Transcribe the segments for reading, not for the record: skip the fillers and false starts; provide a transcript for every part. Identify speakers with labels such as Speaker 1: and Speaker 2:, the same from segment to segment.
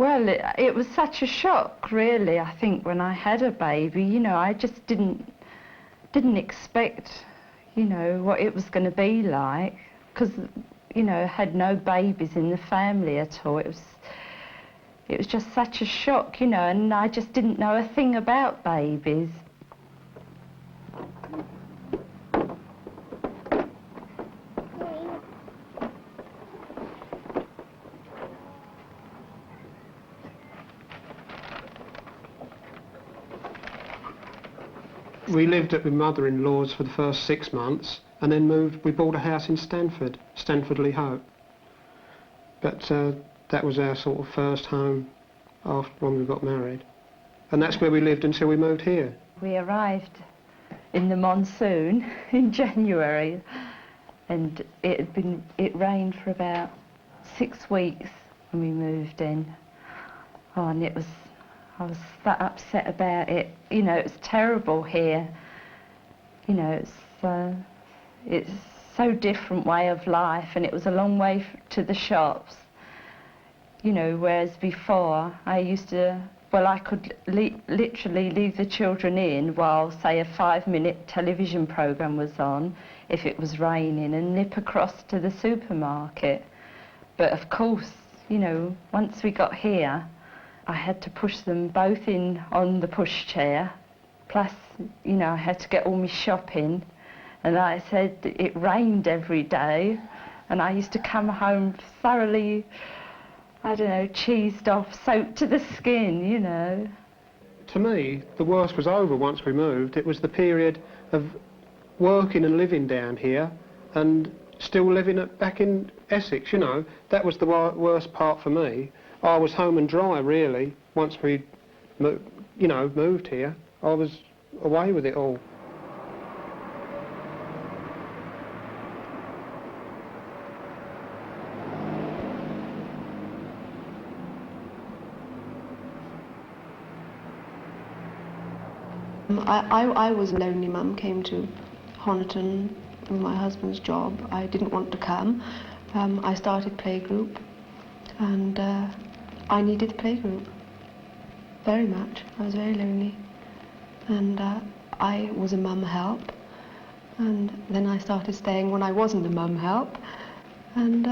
Speaker 1: Well, it was such a shock, really, I think, when I had a baby. You know, I just didn't expect, you know, what it was going to be like, because, you know, I had no babies in the family at all. It was just such a shock, you know, and I just didn't know a thing about babies.
Speaker 2: We lived at my mother-in-law's for the first 6 months and then moved. We bought a house in Stanford-le-Hope. But that was our sort of first home after when we got married. And that's where we lived until we moved here.
Speaker 1: We arrived in the monsoon in January, and it rained for about 6 weeks when we moved in. Oh, and I was that upset about it. You know, it's terrible here. You know, it's so different way of life, and it was a long way to the shops. You know, whereas before I used to, well, I could literally leave the children in while, say, a 5-minute television programme was on, if it was raining, and nip across to the supermarket. But of course, you know, once we got here, I had to push them both in on the pushchair, plus, you know, I had to get all my shopping. And like I said, it rained every day, and I used to come home thoroughly, I don't know, cheesed off, soaked to the skin, you know.
Speaker 2: To me, the worst was over once we moved. It was the period of working and living down here and still living back in Essex, you know. That was the worst part for me. I was home and dry, really, once we, you know, moved here. I was away with it all.
Speaker 3: I was a lonely mum, came to Honiton with my husband's job. I didn't want to come. I started playgroup, and I needed the playgroup very much. I was very lonely, and I was a mum help, and then I started staying when I wasn't a mum help, and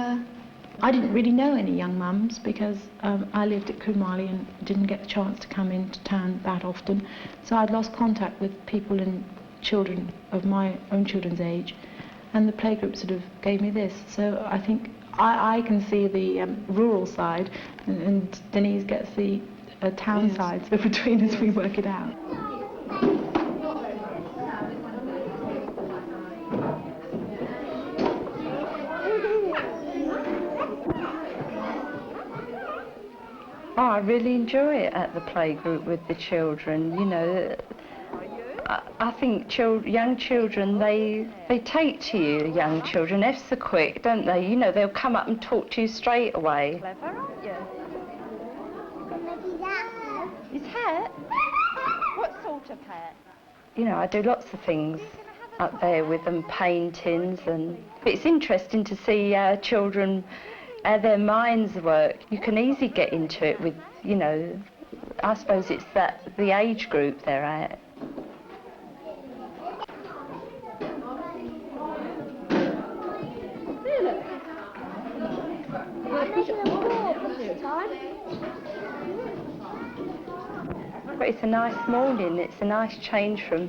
Speaker 4: I didn't really know any young mums because I lived at Kumali and didn't get the chance to come into town that often, so I'd lost contact with people and children of my own children's age, and the playgroup sort of gave me this. So I think I can see the rural side, and Denise gets the town
Speaker 3: Yes.
Speaker 4: side, so between us we work it out.
Speaker 1: Oh, I really enjoy it at the playgroup with the children, you know. I think young children, they take to you, young children, ever so quick, don't they? You know, they'll come up and talk to you straight away. Clever, aren't you? His hat? What sort of hat? You know, I do lots of things up there with them, paintings, and it's interesting to see children, how their minds work. You can easily get into it with, you know, I suppose it's the age group they're at. But it's a nice morning, it's a nice change from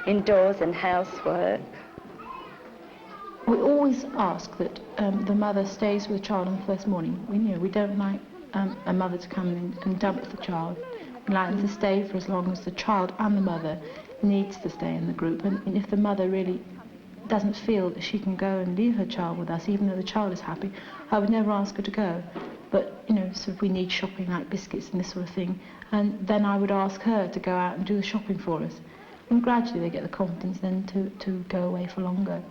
Speaker 1: indoors and housework.
Speaker 4: We always ask that the mother stays with the child on the first morning. We don't like a mother to come in and dump the child. We like them to stay for as long as the child and the mother needs to stay in the group. And if the mother really doesn't feel that she can go and leave her child with us, even though the child is happy, I would never ask her to go. But, you know, so if we need shopping like biscuits and this sort of thing, and then I would ask her to go out and do the shopping for us. And gradually they get the confidence then to go away for longer.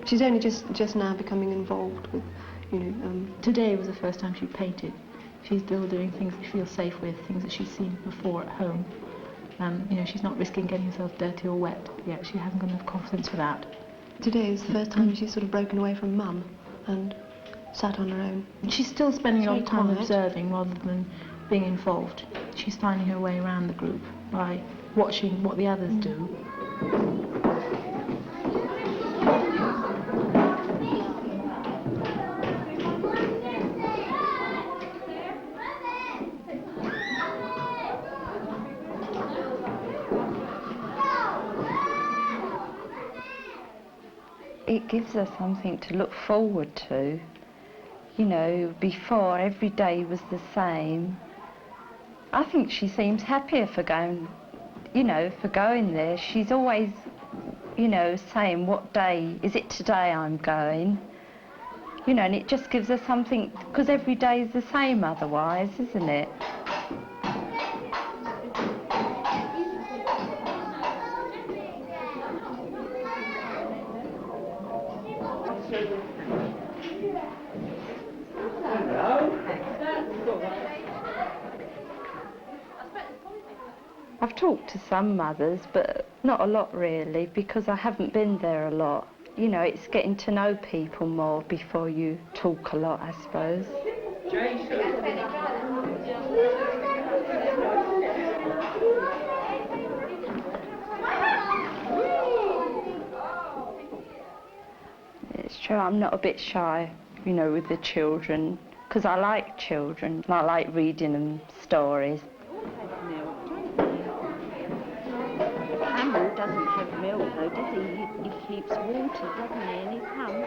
Speaker 3: She's only just now becoming involved with, you know...
Speaker 4: Today was the first time she painted. She's still doing things that she feels safe with, things that she's seen before at home. You know, she's not risking getting herself dirty or wet yet. She hasn't got enough confidence for that.
Speaker 3: Today is the first time she's sort of broken away from Mum and sat on her own.
Speaker 4: She's still spending a lot of time
Speaker 3: quiet.
Speaker 4: observing rather than being involved. She's finding her way around the group by watching what the others do.
Speaker 1: It gives her something to look forward to. You know, before every day was the same. I think she seems happier for going, you know, for going there. She's always, you know, saying, what day, is it today I'm going? You know, and it just gives her something, because every day is the same otherwise, isn't it? I've talked to some mothers, but not a lot really, because I haven't been there a lot. You know, it's getting to know people more before you talk a lot, I suppose. It's true, I'm not a bit shy, you know, with the children, because I like children, and I like reading them stories. Cameron doesn't have milk though, does he? He keeps water, doesn't he, in his hump?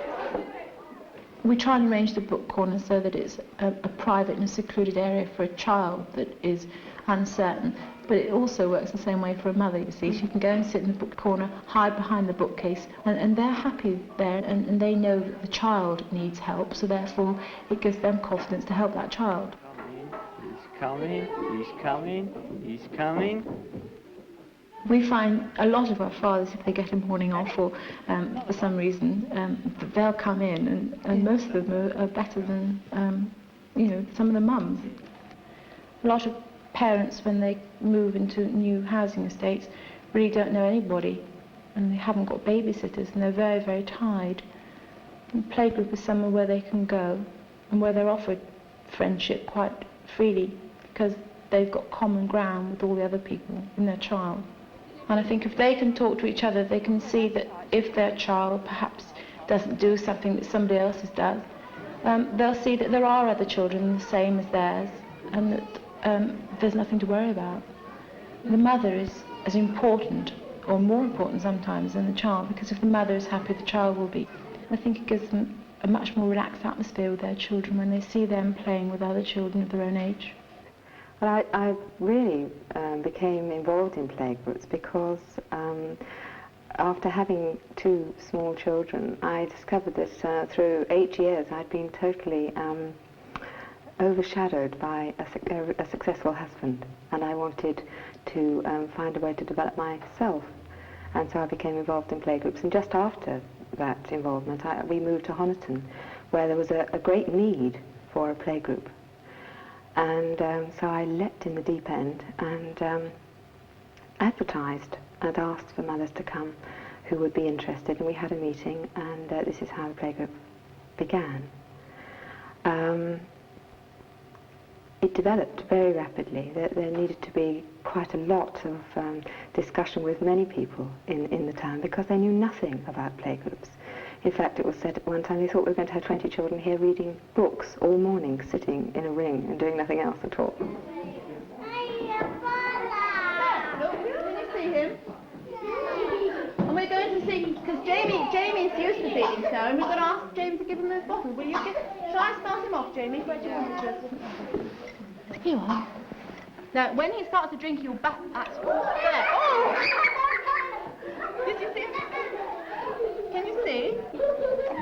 Speaker 4: We try and arrange the book corner so that it's a private and a secluded area for a child that is uncertain. But it also works the same way for a mother, you see. She can go and sit in the book corner, hide behind the bookcase, and they're happy there, and they know that the child needs help, so therefore it gives them confidence to help that child.
Speaker 5: He's coming, he's coming, he's coming.
Speaker 4: We find a lot of our fathers, if they get a morning off or for some reason, they'll come in, and most of them are better than, you know, some of the mums. A lot of parents, when they move into new housing estates, really don't know anybody, and they haven't got babysitters, and they're very, very tired. And playgroup is somewhere where they can go, and where they're offered friendship quite freely, because they've got common ground with all the other people in their child. And I think if they can talk to each other, they can see that if their child perhaps doesn't do something that somebody else's does, they'll see that there are other children the same as theirs, and that there's nothing to worry about. The mother is as important, or more important sometimes, than the child, because if the mother is happy, the child will be. I think it gives them a much more relaxed atmosphere with their children when they see them playing with other children of their own age.
Speaker 6: Well, I really became involved in playgroups because after having two small children, I discovered that through 8 years I'd been totally overshadowed by a successful husband, and I wanted to find a way to develop myself. And so I became involved in playgroups, and just after that involvement we moved to Honiton, where there was a great need for a playgroup. And so I leapt in the deep end and advertised and asked for mothers to come who would be interested, and we had a meeting, and this is how the playgroup began. It developed very rapidly. There needed to be quite a lot of discussion with many people in the town, because they knew nothing about playgroups. In fact, it was said at one time they thought we were going to have 20 children here reading books all morning, sitting in a ring and doing nothing else at all.
Speaker 7: Can you see him? And we're going to see, because Jamie's used to feeding so, and we're going to ask Jamie to give him those bottles. Will you give? Shall I start him off, Jamie? Where do you want to?
Speaker 4: Here you are.
Speaker 7: Now, when he starts to drink, you'll back at there. Oh! Did you see? Can you see?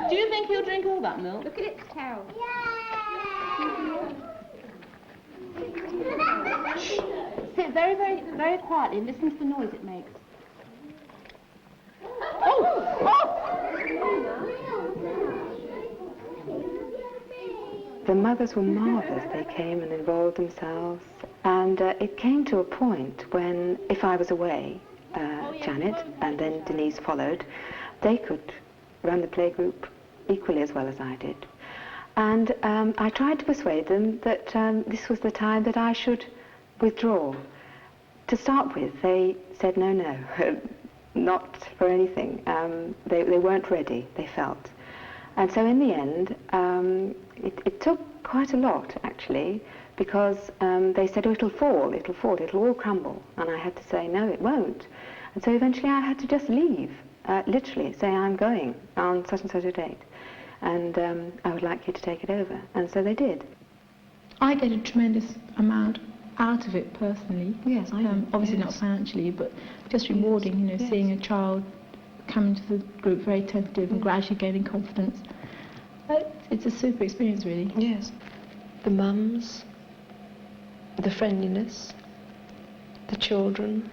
Speaker 7: Do you think he'll drink all that milk? Look at its tail. Shh. Sit very, very, very quietly and listen to the noise it makes. Oh! Oh!
Speaker 6: The mothers were marvellous. They came and involved themselves. And it came to a point when, if I was away, Janet and then Denise followed, they could run the playgroup equally as well as I did. And I tried to persuade them that this was the time that I should withdraw. To start with, they said no, no, not for anything. They weren't ready, they felt. And so in the end, it took quite a lot, actually, because they said, oh, it'll fall, it'll all crumble. And I had to say, no, it won't. And so eventually I had to just leave, literally, say I'm going on such and such a date. And I would like you to take it over. And so they did.
Speaker 4: I get a tremendous amount out of it personally.
Speaker 3: Yes, I do.
Speaker 4: Obviously
Speaker 3: Yes.
Speaker 4: not financially, but just rewarding, you know,
Speaker 3: Yes.
Speaker 4: seeing a child come into the group very tentative and gradually gaining confidence. It's a super experience, really.
Speaker 3: Yes. The mums, the friendliness, the children,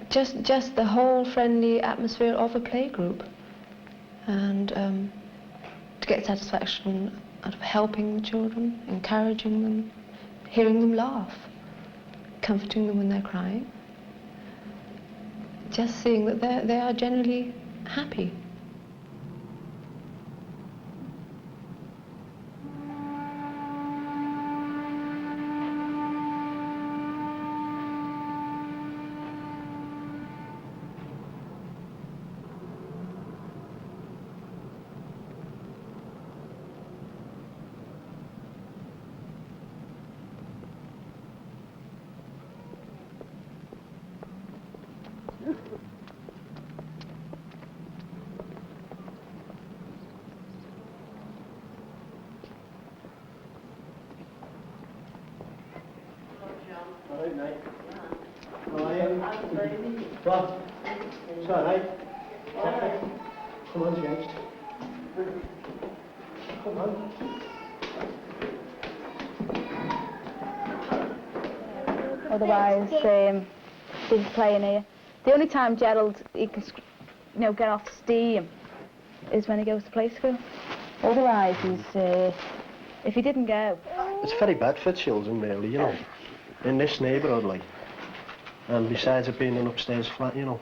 Speaker 3: just the whole friendly atmosphere of a playgroup. And to get satisfaction out of helping the children, encouraging them, hearing them laugh, comforting them when they're crying. Just seeing that they are generally happy.
Speaker 2: Alright, mate. How are you? Rob. It's alright. Come on, James. Come on.
Speaker 7: Otherwise, he's playing here. The only time Gerald, he can, you know, get off steam is when he goes to play school. Otherwise, he's, if he didn't go...
Speaker 8: It's very bad for children, really, you know, in this neighbourhood, like. And besides it being an upstairs flat, you know,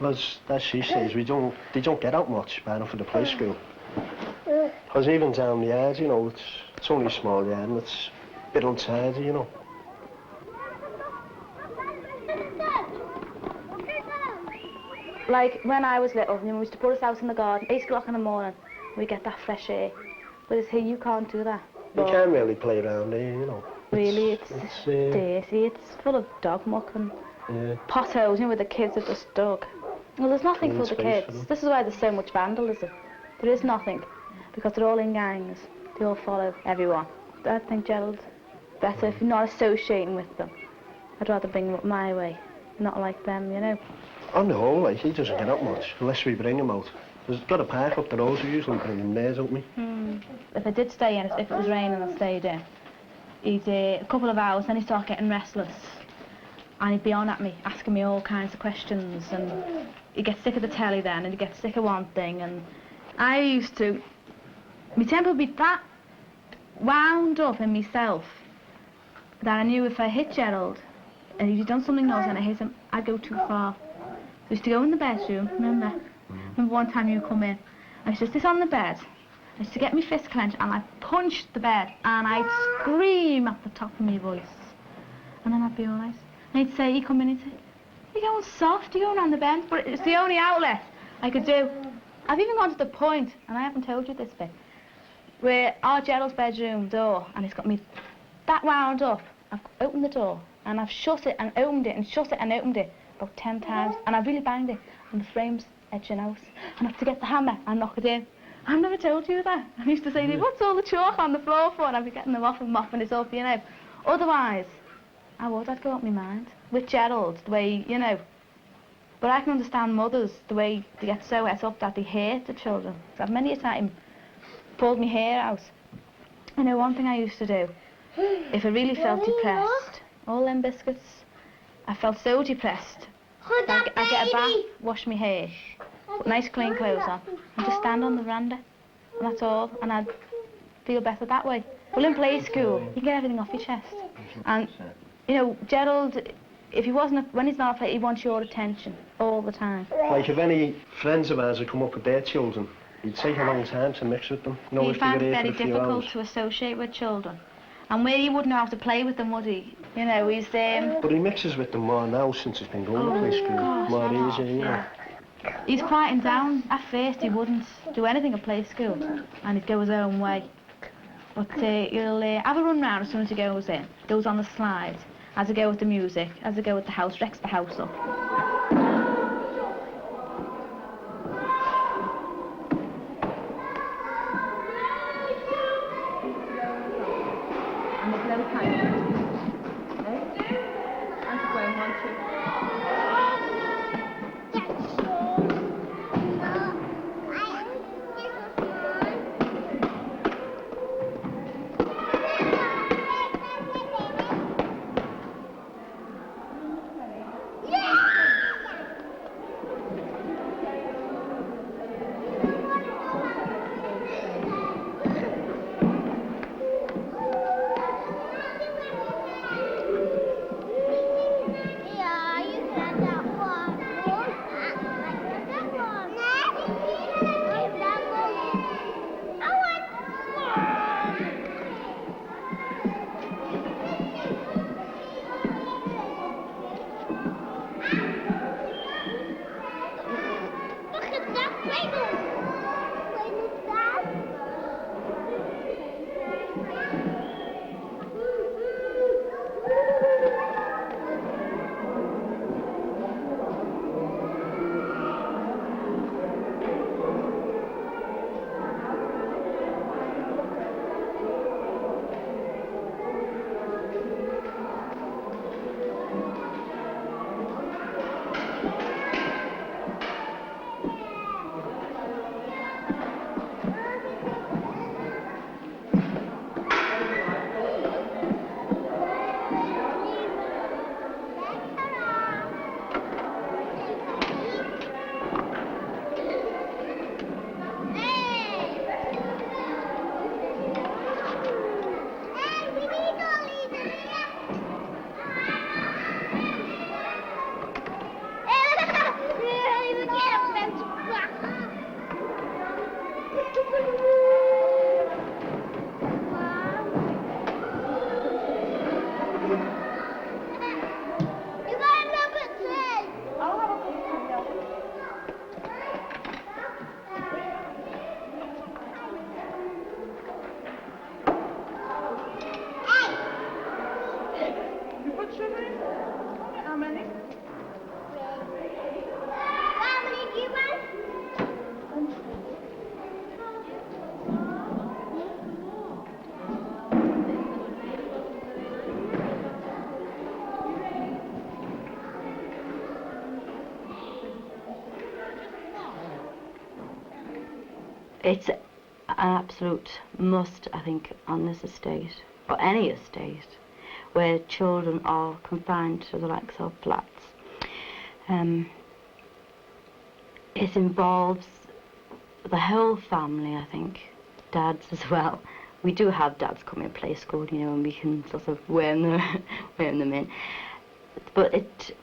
Speaker 8: as she says, they don't get out much, bar enough for the play school. Because even down the yard, you know, it's only a small yard and it's a bit untidy, you know.
Speaker 7: Like, when I was little, you know, we used to put us out in the garden, 8 o'clock in the morning, we get that fresh air. But it's here, you can't do that.
Speaker 8: You can't really play around here, you know.
Speaker 7: Really, it's dirty, it's full of dog muck and potholes, you know, where the kids have just dug. Well, there's nothing
Speaker 8: Clean
Speaker 7: for the
Speaker 8: space
Speaker 7: kids.
Speaker 8: for them.
Speaker 7: This is why there's so much vandalism. There is nothing, because they're all in gangs. They all follow everyone. I think Gerald's better if you're not associating with them. I'd rather bring him up my way, not like them, you know.
Speaker 8: On the whole, like, he doesn't get out much, unless we bring him out. There's got a park up the road, so we usually bring him there, don't we?
Speaker 7: If I did stay in, if it was raining, I stayed in. He'd a couple of hours, then he'd start getting restless. And he'd be on at me, asking me all kinds of questions. And he'd get sick of the telly then, and he'd get sick of one thing. And I used to... My temper would be that wound up in myself that I knew if I hit Gerald, and he'd done something naughty and I hit him, I'd go too far. I used to go in the bedroom, remember one time you come in, I used to sit on the bed, I used to get my fist clenched and I'd punch the bed and I'd scream at the top of my voice. And then I'd be alright. And he'd say, he'd come in and say, you're going soft, you're going on the bed, but it's the only outlet I could do. I've even gone to the point, and I haven't told you this bit, where our Gerald's bedroom door, and it's got me that wound up, I've opened the door and I've shut it and opened it and shut it and opened it about 10 times, and I've really banged it and the frame's edging out, and I have to get the hammer and knock it in. I've never told you that. I used to say to you, what's all the chalk on the floor for? And I'd be getting them off and mopping it up, you know. Otherwise, I'd go up my mind. With Gerald, the way, you know. But I can understand mothers, the way they get so het up that they hate the children. I've many a time pulled my hair out. I know one thing I used to do, if I really felt depressed, all them biscuits, I felt so depressed, I get a bath, wash my hair, put nice clean clothes on, and just stand on the veranda and that's all, and I'd feel better that way. Well, in play school, you can get everything off your chest. And, you know, Gerald, if he wasn't, when he's not a play, he wants your attention all the time.
Speaker 8: Like if any friends of ours would come up with their children, he'd take a long time to mix with them. You know,
Speaker 7: He
Speaker 8: if they
Speaker 7: found
Speaker 8: were
Speaker 7: it
Speaker 8: here
Speaker 7: very
Speaker 8: for a few
Speaker 7: difficult
Speaker 8: hours.
Speaker 7: to associate with children. And where he wouldn't know how to play with them, would he? You know, he's...
Speaker 8: But he mixes with them more now since he's been going to play school.
Speaker 7: gosh,
Speaker 8: More
Speaker 7: my
Speaker 8: easy, you know.
Speaker 7: yeah. He's quieting down. At first he wouldn't do anything at play school, and he'd go his own way. But he'll have a run round as soon as he goes in. Goes on the slides, has a go with the music, has a go with the house, wrecks the house up. And there's no time.
Speaker 9: It's an absolute must, I think, on this estate, or any estate, where children are confined to the likes of flats. It involves the whole family, I think, dads as well. We do have dads come in play school, you know, and we can sort of worm them in. But it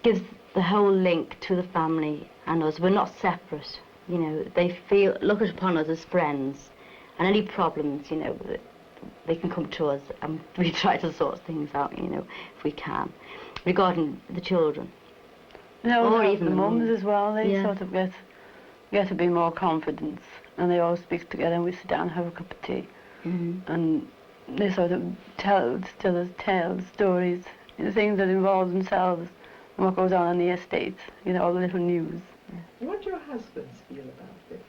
Speaker 9: gives the whole link to the family and us. We're not separate, you know. They look upon us as friends, and any problems, you know, they can come to us, and we try to sort things out, you know, if we can, regarding the children.
Speaker 10: No,
Speaker 9: or even
Speaker 10: the mums as well. They
Speaker 9: yeah.
Speaker 10: sort of get a bit more confidence, and they all speak together, and we sit down and have a cup of tea, and they sort of tell us tales, stories, the things that involve themselves and what goes on in the estate, you know, all the little news.
Speaker 11: What do your husbands feel about this?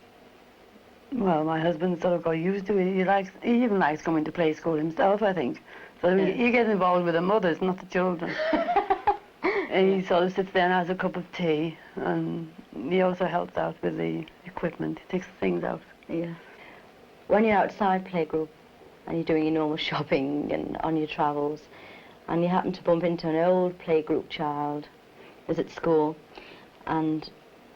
Speaker 10: Well, my husband sort of got used to it. He even likes coming to play school himself, I think. So he gets involved with the mothers, not the children. And he sort of sits there and has a cup of tea, and he also helps out with the equipment. He takes the things out.
Speaker 9: Yeah. When you're outside playgroup and you're doing your normal shopping and on your travels, and you happen to bump into an old playgroup child who's at school, and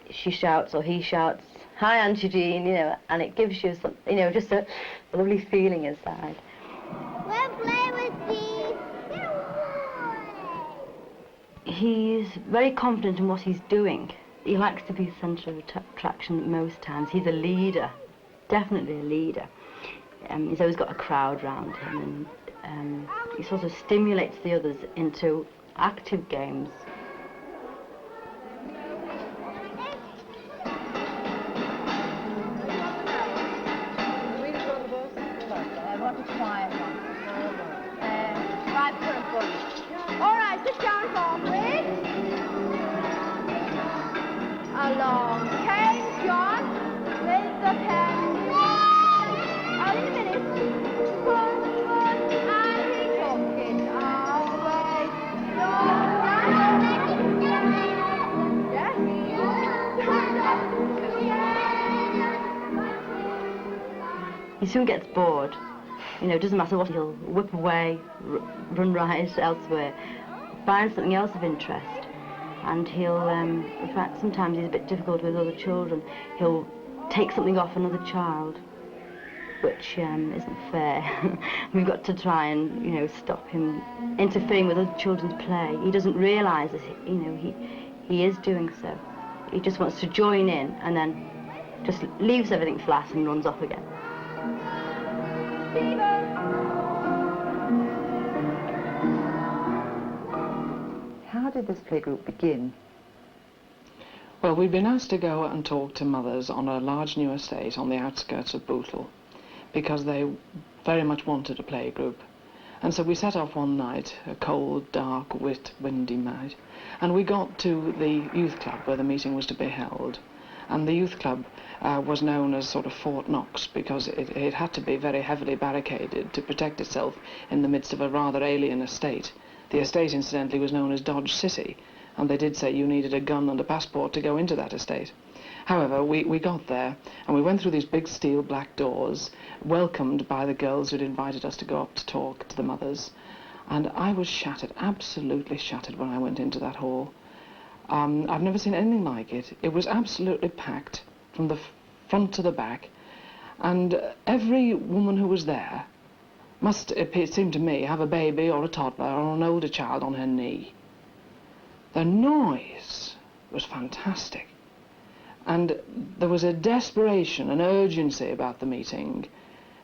Speaker 9: she shouts or he shouts, hi Auntie Jean, you know, and it gives you some, you know, just a lovely feeling inside.
Speaker 12: We'll play with these.
Speaker 9: He's very confident in what he's doing. He likes to be the centre of attraction most times. He's a leader, definitely a leader. He's always got a crowd round him, and he sort of stimulates the others into active games.
Speaker 7: I want a quiet one. Right for a bully. All right, sit down, forward. Along came John with the candy. Oh, in a minute. Good, and he took it away.
Speaker 9: He soon gets bored. You know, it doesn't matter what, he'll whip away, run right elsewhere, find something else of interest. And he'll, in fact, sometimes he's a bit difficult with other children. He'll take something off another child, which isn't fair. We've got to try and, you know, stop him interfering with other children's play. He doesn't realise that, you know, he is doing so. He just wants to join in and then just leaves everything flat and runs off again.
Speaker 13: How did this playgroup begin?
Speaker 11: Well, we'd been asked to go and talk to mothers on a large new estate on the outskirts of Bootle because they very much wanted a playgroup. And so we set off one night, a cold, dark, windy night, and we got to the youth club where the meeting was to be held. And the youth club was known as sort of Fort Knox because it had to be very heavily barricaded to protect itself in the midst of a rather alien estate. The estate, incidentally, was known as Dodge City, and they did say you needed a gun and a passport to go into that estate. However, we got there, and we went through these big steel black doors, welcomed by the girls who'd invited us to go up to talk to the mothers. And I was shattered, absolutely shattered, when I went into that hall. I've never seen anything like it. It was absolutely packed from the front to the back, and every woman who was there must, it seemed to me, have a baby or a toddler or an older child on her knee. The noise was fantastic, and there was a desperation, an urgency about the meeting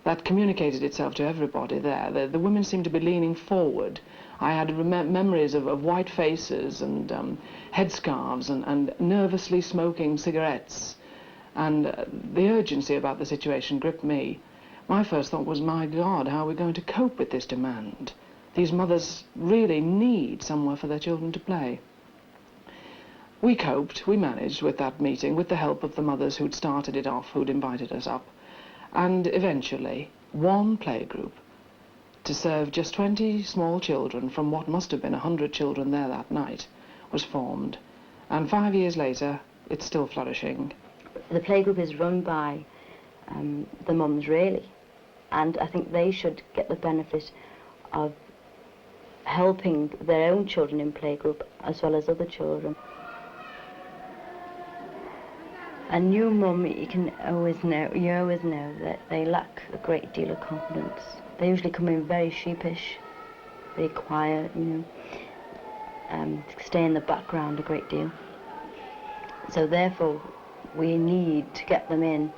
Speaker 11: that communicated itself to everybody there. The women seemed to be leaning forward. I had memories of white faces and headscarves and nervously smoking cigarettes, and the urgency about the situation gripped me. My first thought was, my God, how are we going to cope with this demand? These mothers really need somewhere for their children to play. We coped, we managed with that meeting, with the help of the mothers who'd started it off, who'd invited us up, and eventually one playgroup to serve just 20 small children from what must have been 100 children there that night was formed, and 5 years later it's still flourishing.
Speaker 9: The playgroup is run by the mums, really, and I think they should get the benefit of helping their own children in playgroup as well as other children. A new mum, you always know that they lack a great deal of confidence. They usually come in very sheepish, very quiet, you know, stay in the background a great deal. So therefore, we need to get them in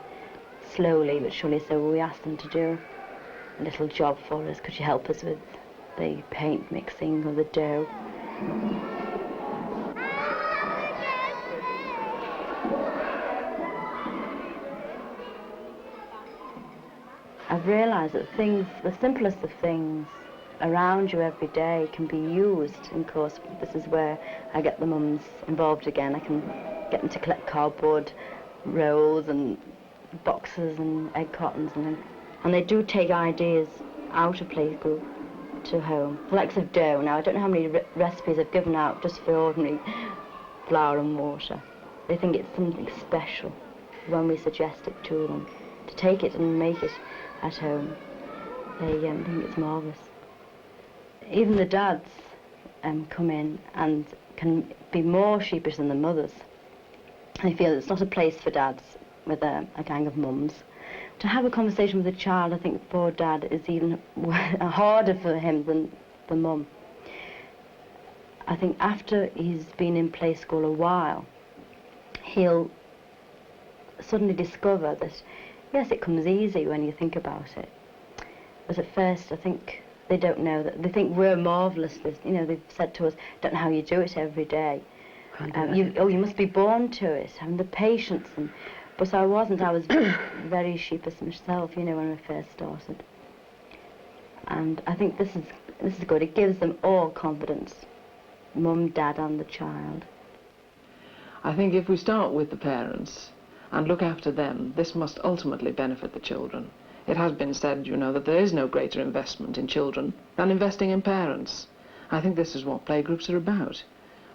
Speaker 9: slowly but surely, so we asked them to do a little job for us. Could you help us with the paint mixing or the dough? I've realised that things, the simplest of things around you every day can be used. And of course, this is where I get the mums involved again. I can get them to collect cardboard rolls and boxes and egg cartons and they do take ideas out of playgroup to home. The likes of dough. Now, I don't know how many recipes I've given out just for ordinary flour and water. They think it's something special when we suggest it to them, to take it and make it at home. They think it's marvellous. Even the dads come in and can be more sheepish than the mothers. They feel it's not a place for dads. with a gang of mums. To have a conversation with a child, I think for Dad is even harder for him than the mum. I think after he's been in play school a while, he'll suddenly discover that, yes, it comes easy when you think about it. But at first, I think they don't know that. They think we're marvellous. You know, they've said to us, don't know how you do it every day. You must be born to it, having the patience. But I wasn't. I was very sheepish myself, you know, when I first started. And I think this is good. It gives them all confidence, mum, dad, and the child.
Speaker 11: I think if we start with the parents and look after them, this must ultimately benefit the children. It has been said, you know, that there is no greater investment in children than investing in parents. I think this is what playgroups are about.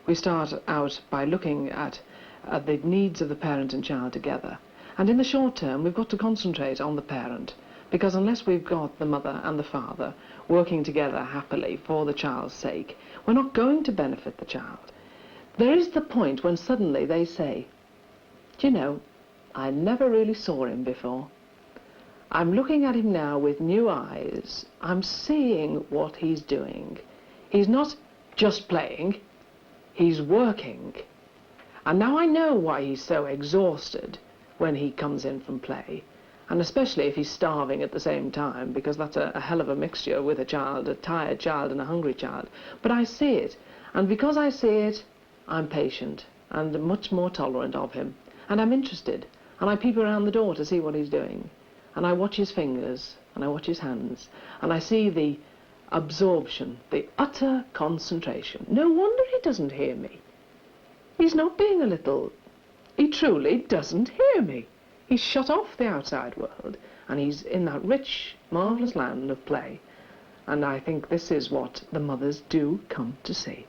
Speaker 11: We start out by looking at the needs of the parent and child together. And in the short term, we've got to concentrate on the parent, because unless we've got the mother and the father working together happily for the child's sake, we're not going to benefit the child. There is the point when suddenly they say, do you know, I never really saw him before. I'm looking at him now with new eyes. I'm seeing what he's doing. He's not just playing, he's working. And now I know why he's so exhausted when he comes in from play. And especially if he's starving at the same time, because that's a hell of a mixture with a child, a tired child and a hungry child. But I see it. And because I see it, I'm patient and much more tolerant of him. And I'm interested. And I peep around the door to see what he's doing. And I watch his fingers, and I watch his hands, and I see the absorption, the utter concentration. No wonder he doesn't hear me. He's not being a little... He truly doesn't hear me. He's shut off the outside world, and he's in that rich, marvellous land of play. And I think this is what the mothers do come to see.